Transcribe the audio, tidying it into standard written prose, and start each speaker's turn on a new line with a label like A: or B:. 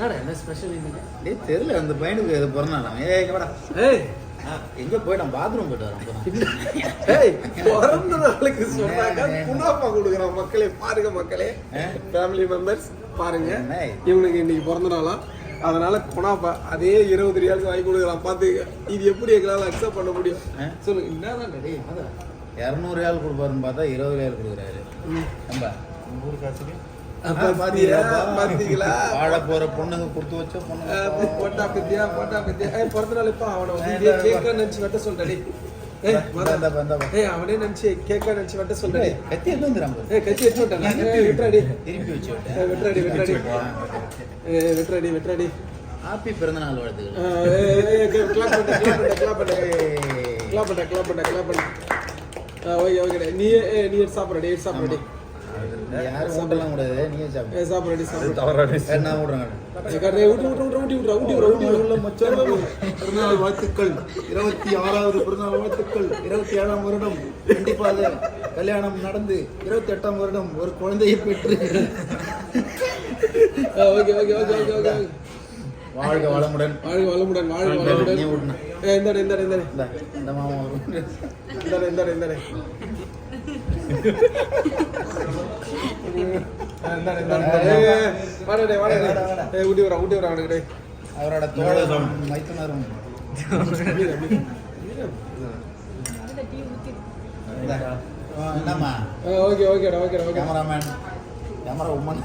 A: என்ன ஸ்பெஷல் இன்னைக்கு?
B: டேய் தெரியல அந்த பையனுக்கு இது பிறந்தாலாம். எங்க வாடா.
A: ஏய்
B: எங்க போய்டான் பாத்ரூம் போயிட்டு வரான்.
A: ஏய் பிறந்த நாளுக்கு சொன்னாங்க குனாஃபா கொடுக்குறான். மக்களே பாருங்க மக்களே, ஃபேமிலி மெம்பர்ஸ் பாருங்க, இவனுக்கு இன்னைக்கு பிறந்த நாளா, அதனால குனாஃபா அதே 20 ரியாலுக்கு வாங்கி கொடுக்குறான். பாத்துக்க இது எப்படி எங்களால அக்செப்ட் பண்ண முடியும்? சொல்லுங்க என்னதான் டேய்
B: 200 ரியால் கொடுப்பாருன்னு பார்த்தா 20 ரியால் கொடுக்குறாரு. நம்ம ஊர் காசுக்கு
A: பாத்தீங்களா?
B: வாழ போற பொண்ணுங்க கொடுத்து வச்ச பொண்ணுங்க
A: போட்டா பத்தியா பிறந்த நாள் இப்ப அவனை வந்து கேக்க நினைச்சு வெட்ட சொல்றடி. அவனே நினைச்சு கேக்க நினைச்சு வெட்ட சொல்றடி.
B: கத்தி எடுத்து வந்துறாங்க.
A: கத்தி எடுத்து விட்டாங்க. வெட்றாடி
B: திருப்பி வச்சு
A: வெட்றாடி.
B: ஹாப்பி பிறந்த நாள் வாழ்த்துக்கள்.
A: கிளாப் பண்ண. ஓகே நீ சாப்பிடுறடி.
B: யாரும் ஊட்டலாம் கூடாது, நீயே
A: சாப்பிடுறடி.
B: என்ன ஊட்டுறாங்க?
C: பிறந்தநாள் வாழ்த்துக்கள். 26வது பிறந்தநாள் வாழ்த்துக்கள். 27ஆம் வருடம் கண்டிப்பாக கல்யாணம் நடந்து 28ஆம் வருடம் ஒரு குழந்தையை பெற்று
B: வாழ்க வளமுடன். நீ ஊட்டின இந்த மாமா அவரோட தோழரும் மைத்துனரும் என்னம்மா?
A: Okay
B: cameraman camera Oommen